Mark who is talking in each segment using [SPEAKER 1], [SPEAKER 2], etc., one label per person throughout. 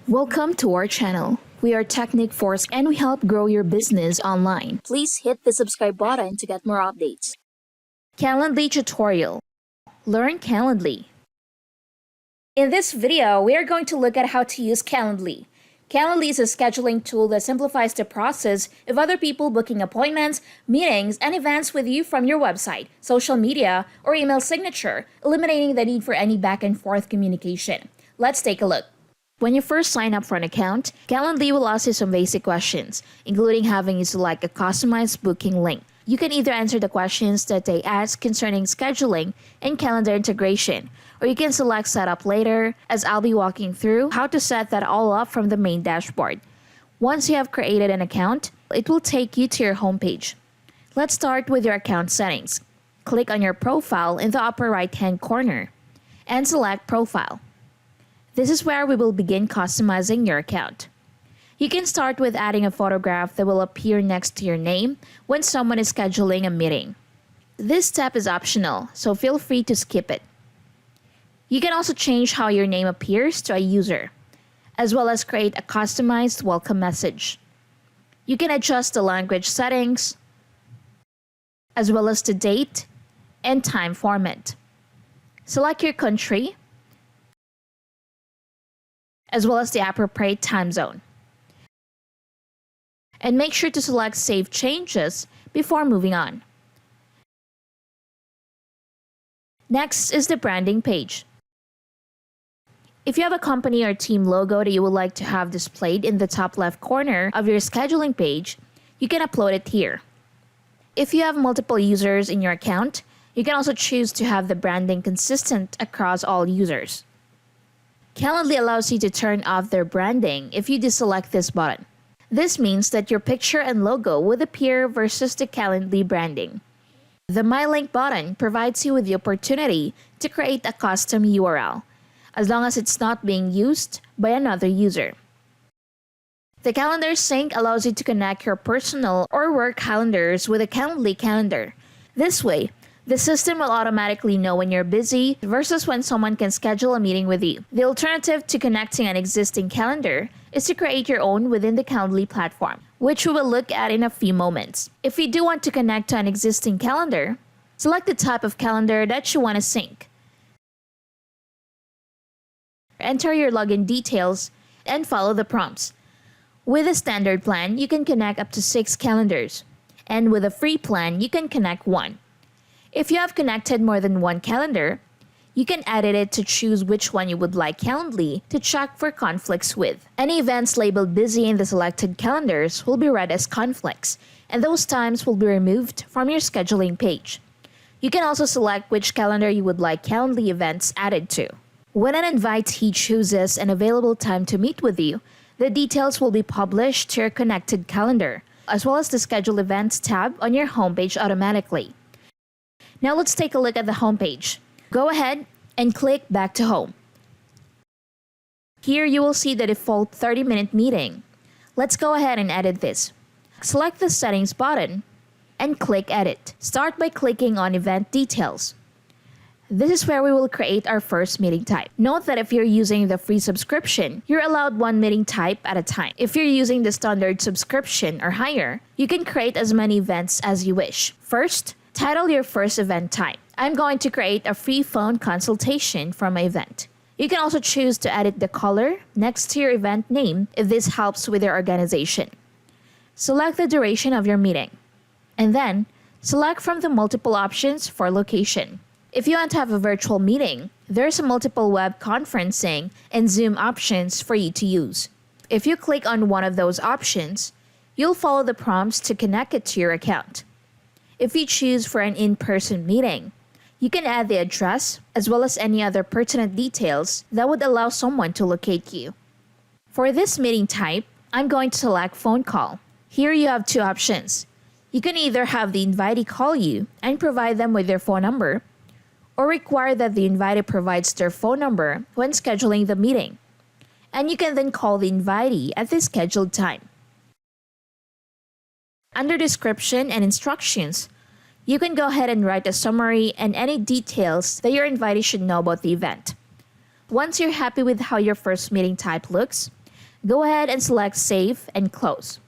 [SPEAKER 1] Welcome to our channel. We are Technic Force and we help grow your business online.
[SPEAKER 2] Please hit the subscribe button to get more updates.
[SPEAKER 1] Calendly tutorial. Learn Calendly. In this video, we are going to look at how to use Calendly. Calendly is a scheduling tool that simplifies the process of other people booking appointments, meetings, and events with you from your website, social media, or email signature, eliminating the need for any back and forth communication. Let's take a look. When you first sign up for an account, Calendly will ask you some basic questions, including having you select a customized booking link. You can either answer the questions that they ask concerning scheduling and calendar integration, or you can select Setup Later, as I'll be walking through how to set that all up from the main dashboard. Once you have created an account, it will take you to your homepage. Let's start with your account settings. Click on your profile in the upper right-hand corner and select Profile. This is where we will begin customizing your account. You can start with adding a photograph that will appear next to your name when someone is scheduling a meeting. This step is optional, so feel free to skip it. You can also change how your name appears to a user, as well as create a customized welcome message. You can adjust the language settings, as well as the date and time format. Select your country, as well as the appropriate time zone. And make sure to select Save Changes before moving on. Next is the branding page. If you have a company or team logo that you would like to have displayed in the top left corner of your scheduling page, you can upload it here. If you have multiple users in your account, you can also choose to have the branding consistent across all users. Calendly allows you to turn off their branding if you deselect this button. This means that your picture and logo would appear versus the Calendly branding. The My Link button provides you with the opportunity to create a custom URL, as long as it's not being used by another user. The Calendar Sync allows you to connect your personal or work calendars with a Calendly calendar. This way, the system will automatically know when you're busy versus when someone can schedule a meeting with you. The alternative to connecting an existing calendar is to create your own within the Calendly platform, which we will look at in a few moments. If you do want to connect to an existing calendar, select the type of calendar that you want to sync. Enter your login details and follow the prompts. With a standard plan, you can connect up to 6 calendars, and with a free plan, you can connect 1. If you have connected more than one calendar, you can edit it to choose which one you would like Calendly to check for conflicts with. Any events labeled busy in the selected calendars will be read as conflicts, and those times will be removed from your scheduling page. You can also select which calendar you would like Calendly events added to. When an invitee chooses an available time to meet with you, the details will be published to your connected calendar, as well as the Schedule Events tab on your homepage automatically. Now let's take a look at the homepage. Go ahead and click back to home. Here you will see the default 30-minute meeting. Let's go ahead and edit this. Select the Settings button and click Edit. Start by clicking on Event Details. This is where we will create our first meeting type. Note that if you're using the free subscription, you're allowed one meeting type at a time. If you're using the standard subscription or higher, you can create as many events as you wish. First, title your first event type. I'm going to create a free phone consultation for my event. You can also choose to edit the color next to your event name if this helps with your organization. Select the duration of your meeting, and then select from the multiple options for location. If you want to have a virtual meeting, there's a multiple web conferencing and Zoom options for you to use. If you click on one of those options, you'll follow the prompts to connect it to your account. If you choose for an in-person meeting, you can add the address as well as any other pertinent details that would allow someone to locate you. For this meeting type, I'm going to select phone call. Here you have 2 options. You can either have the invitee call you and provide them with their phone number, or require that the invitee provides their phone number when scheduling the meeting, and you can then call the invitee at the scheduled time. Under Description and Instructions, you can go ahead and write a summary and any details that your invitee should know about the event. Once you're happy with how your first meeting type looks, Go ahead and select Save and Close.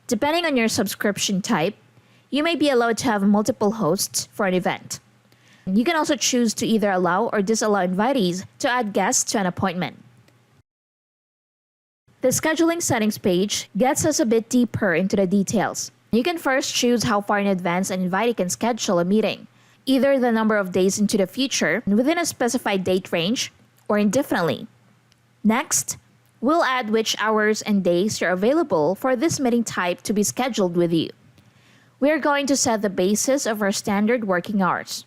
[SPEAKER 1] Depending on your subscription type, you may be allowed to have multiple hosts for an event. You can also choose to either allow or disallow invitees to add guests to an appointment. The scheduling settings page gets us a bit deeper into the details. You can first choose how far in advance an invitee can schedule a meeting, either the number of days into the future within a specified date range or indefinitely. Next, we'll add which hours and days you're available for this meeting type to be scheduled with you. We are going to set the basis of our standard working hours.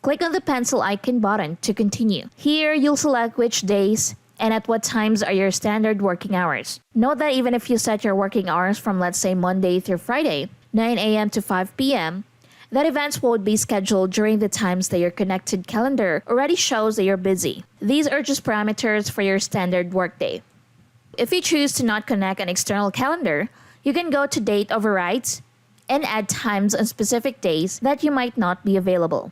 [SPEAKER 1] Click on the pencil icon button to continue. Here, you'll select which days and at what times are your standard working hours. Note that even if you set your working hours from, let's say, Monday through Friday, 9 a.m. to 5 p.m., that events won't be scheduled during the times that your connected calendar already shows that you're busy. These are just parameters for your standard workday. If you choose to not connect an external calendar, you can go to Date Overrides and add times on specific days that you might not be available.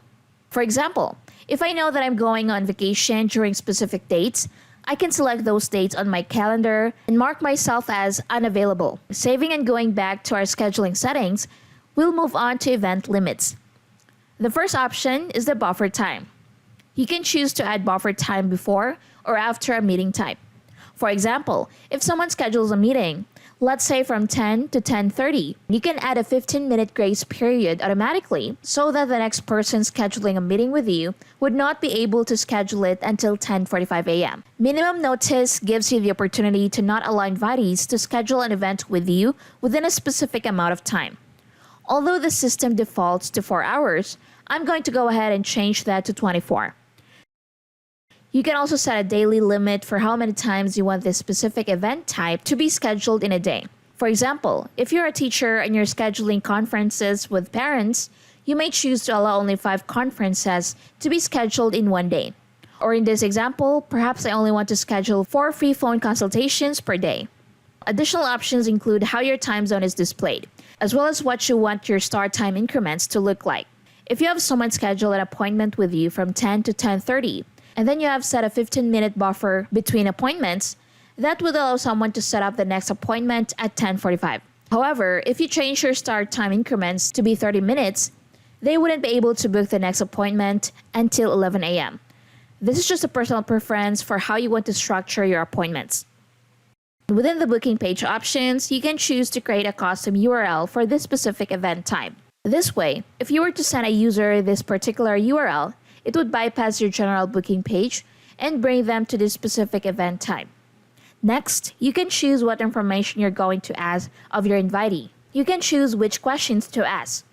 [SPEAKER 1] For example, if I know that I'm going on vacation during specific dates, I can select those dates on my calendar and mark myself as unavailable. Saving and going back to our scheduling settings, we'll move on to event limits. The first option is the buffer time. You can choose to add buffer time before or after a meeting type. For example, if someone schedules a meeting, let's say from 10 to 10:30, you can add a 15-minute grace period automatically so that the next person scheduling a meeting with you would not be able to schedule it until 10:45 a.m. Minimum notice gives you the opportunity to not allow invitees to schedule an event with you within a specific amount of time. Although the system defaults to 4 hours, I'm going to go ahead and change that to 24. You can also set a daily limit for how many times you want this specific event type to be scheduled in a day. For example, if you're a teacher and you're scheduling conferences with parents, you may choose to allow only 5 conferences to be scheduled in one day. Or in this example, perhaps I only want to schedule 4 free phone consultations per day. Additional options include how your time zone is displayed, as well as what you want your start time increments to look like. If you have someone schedule an appointment with you from 10 to 10:30, and then you have set a 15-minute buffer between appointments, that would allow someone to set up the next appointment at 10:45. However, if you change your start time increments to be 30 minutes, they wouldn't be able to book the next appointment until 11 a.m. This is just a personal preference for how you want to structure your appointments. Within the booking page options, you can choose to create a custom URL for this specific event type. This way, if you were to send a user this particular URL, it would bypass your general booking page and bring them to this specific event type. Next, you can choose what information you're going to ask of your invitee. You can choose which questions to ask,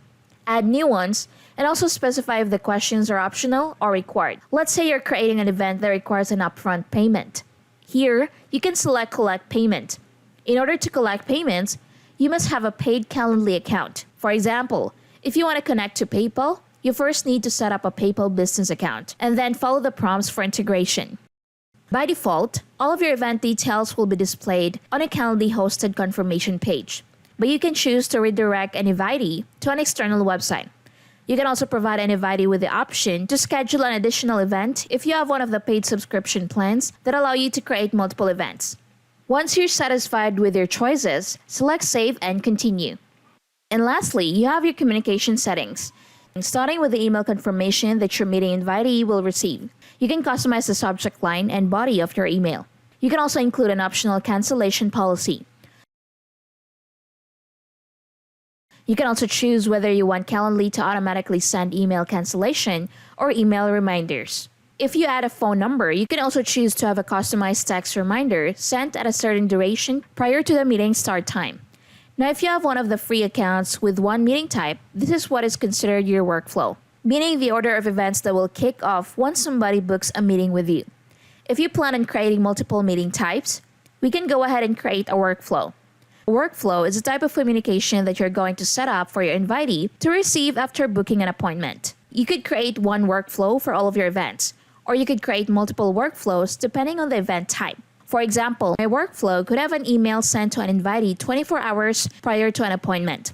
[SPEAKER 1] add new ones, and also specify if the questions are optional or required. Let's say you're creating an event that requires an upfront payment. Here, you can select Collect Payment. In order to collect payments, you must have a paid Calendly account. For example, if you want to connect to PayPal, you first need to set up a PayPal business account and then follow the prompts for integration. By default, all of your event details will be displayed on a Calendly hosted confirmation page, but you can choose to redirect an invitee to an external website. You can also provide an invitee with the option to schedule an additional event if you have one of the paid subscription plans that allow you to create multiple events. Once you're satisfied with your choices, select Save and Continue. And lastly, you have your communication settings. Starting with the email confirmation that your meeting invitee will receive. You can customize the subject line and body of your email. You can also include an optional cancellation policy. You can also choose whether you want Calendly to automatically send email cancellation or email reminders. If you add a phone number, you can also choose to have a customized text reminder sent at a certain duration prior to the meeting start time. Now, if you have one of the free accounts with one meeting type, this is what is considered your workflow, meaning the order of events that will kick off once somebody books a meeting with you. If you plan on creating multiple meeting types, we can go ahead and create a workflow. A workflow is a type of communication that you're going to set up for your invitee to receive after booking an appointment. You could create one workflow for all of your events, or you could create multiple workflows depending on the event type. For example, my workflow could have an email sent to an invitee 24 hours prior to an appointment.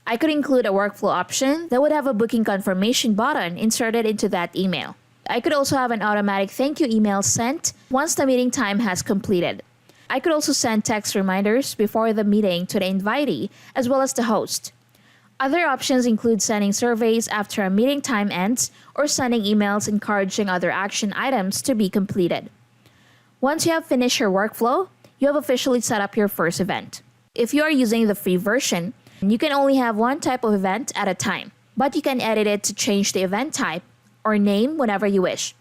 [SPEAKER 1] I could include a workflow option that would have a booking confirmation button inserted into that email. I could also have an automatic thank you email sent once the meeting time has completed. I could also send text reminders before the meeting to the invitee as well as the host. Other options include sending surveys after a meeting time ends or sending emails encouraging other action items to be completed. Once you have finished your workflow, you have officially set up your first event. If you are using the free version, you can only have one type of event at a time, but you can edit it to change the event type or name whenever you wish.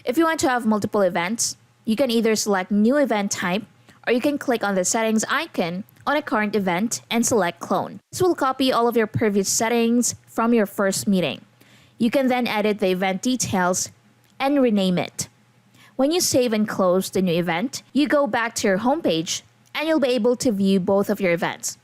[SPEAKER 1] If you want to have multiple events, you can either select New Event Type or you can click on the settings icon on a current event and select Clone. This will copy all of your previous settings from your first meeting. You can then edit the event details and rename it. When you save and close the new event, you go back to your homepage and you'll be able to view both of your events.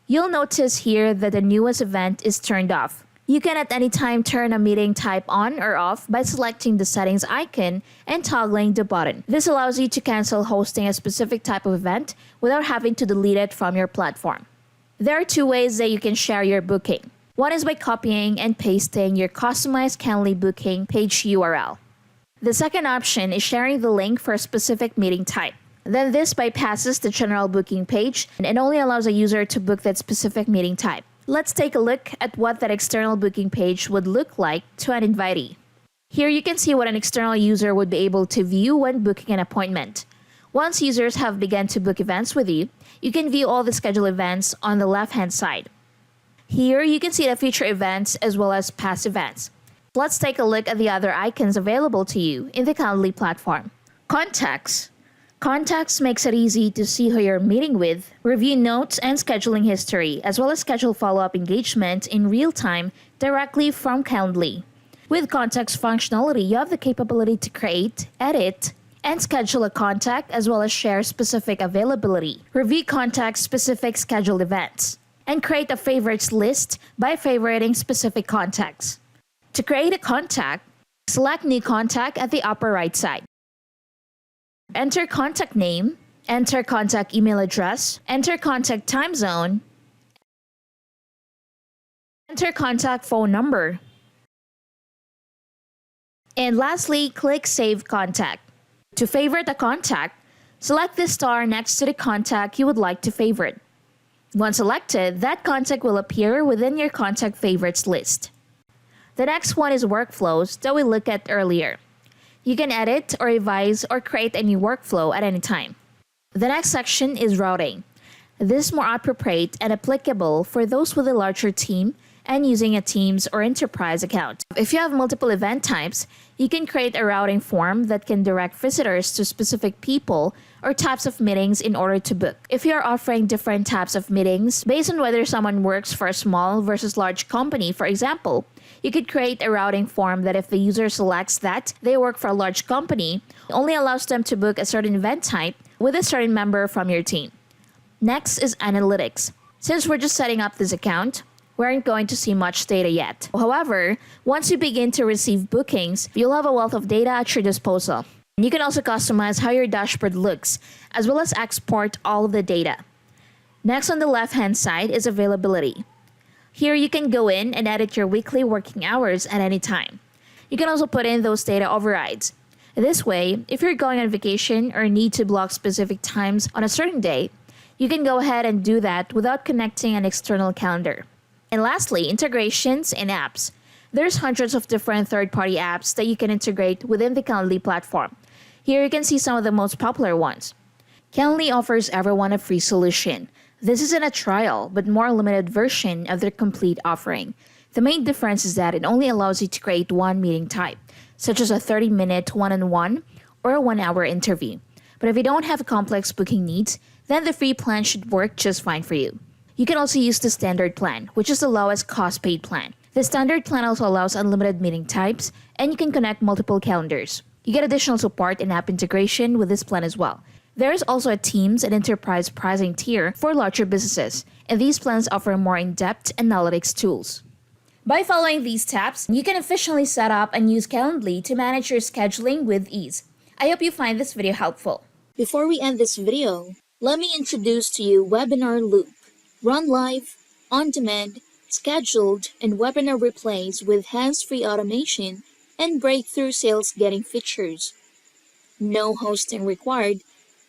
[SPEAKER 1] You'll notice here that the newest event is turned off. You can at any time turn a meeting type on or off by selecting the settings icon and toggling the button. This allows you to cancel hosting a specific type of event without having to delete it from your platform. There are two ways that you can share your booking. One is by copying and pasting your customized Calendly booking page URL. The second option is sharing the link for a specific meeting type. Then this bypasses the general booking page and only allows a user to book that specific meeting type. Let's take a look at what that external booking page would look like to an invitee. Here you can see what an external user would be able to view when booking an appointment. Once users have begun to book events with you, you can view all the scheduled events on the left-hand side. Here you can see the future events as well as past events. Let's take a look at the other icons available to you in the Calendly platform. Contacts. Contacts makes it easy to see who you're meeting with, review notes and scheduling history, as well as schedule follow-up engagement in real time directly from Calendly. With Contacts functionality, you have the capability to create, edit, and schedule a contact as well as share specific availability, review contact-specific scheduled events, and create a favorites list by favoriting specific contacts. To create a contact, select New Contact at the upper right side. Enter contact name, enter contact email address, enter contact time zone, enter contact phone number, and lastly, click Save Contact. To favorite a contact, select the star next to the contact you would like to favorite. Once selected, that contact will appear within your contact favorites list. The next one is workflows that we looked at earlier. You can edit or revise or create a new workflow at any time. The next section is routing. This is more appropriate and applicable for those with a larger team and using a Teams or Enterprise account. If you have multiple event types, you can create a routing form that can direct visitors to specific people or types of meetings in order to book. If you are offering different types of meetings based on whether someone works for a small versus large company, for example, you could create a routing form that if the user selects that they work for a large company, only allows them to book a certain event type with a certain member from your team. Next is analytics. Since we're just setting up this account, we aren't going to see much data yet. However, once you begin to receive bookings, you'll have a wealth of data at your disposal. You can also customize how your dashboard looks, as well as export all of the data. Next on the left-hand side is availability. Here you can go in and edit your weekly working hours at any time. You can also put in those data overrides. This way, if you're going on vacation or need to block specific times on a certain day, you can go ahead and do that without connecting an external calendar. And lastly, integrations and apps. There's hundreds of different third-party apps that you can integrate within the Calendly platform. Here you can see some of the most popular ones. Calendly offers everyone a free solution. This isn't a trial, but more limited version of their complete offering. The main difference is that it only allows you to create one meeting type, such as a 30-minute one-on-one or a 1-hour interview. But if you don't have complex booking needs, then the free plan should work just fine for you. You can also use the standard plan, which is the lowest cost paid plan. The standard plan also allows unlimited meeting types, and you can connect multiple calendars. You get additional support and app integration with this plan as well. There is also a Teams and Enterprise pricing tier for larger businesses, and these plans offer more in-depth analytics tools. By following these steps, you can efficiently set up and use Calendly to manage your scheduling with ease. I hope you find this video helpful.
[SPEAKER 2] Before we end this video, let me introduce to you Webinar Loop. Run live, on-demand, scheduled, and webinar replays with hands-free automation and breakthrough sales-getting features. No hosting required,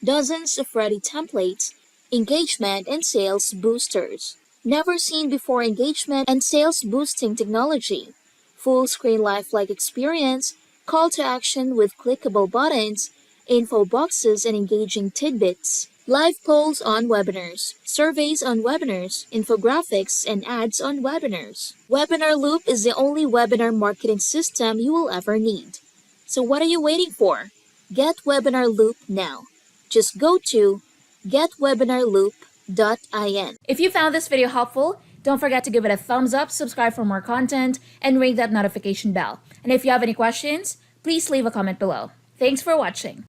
[SPEAKER 2] dozens of ready templates, engagement and sales boosters. Never seen before engagement and sales boosting technology. Full screen lifelike experience, call to action with clickable buttons, info boxes and engaging tidbits. Live polls on webinars, surveys on webinars, infographics, and ads on webinars. Webinar Loop is the only webinar marketing system you will ever need. So what are you waiting for? Get Webinar Loop now. Just go to getwebinarloop.in.
[SPEAKER 1] If you found this video helpful, don't forget to give it a thumbs up, subscribe for more content, and ring that notification bell. And if you have any questions, please leave a comment below. Thanks for watching.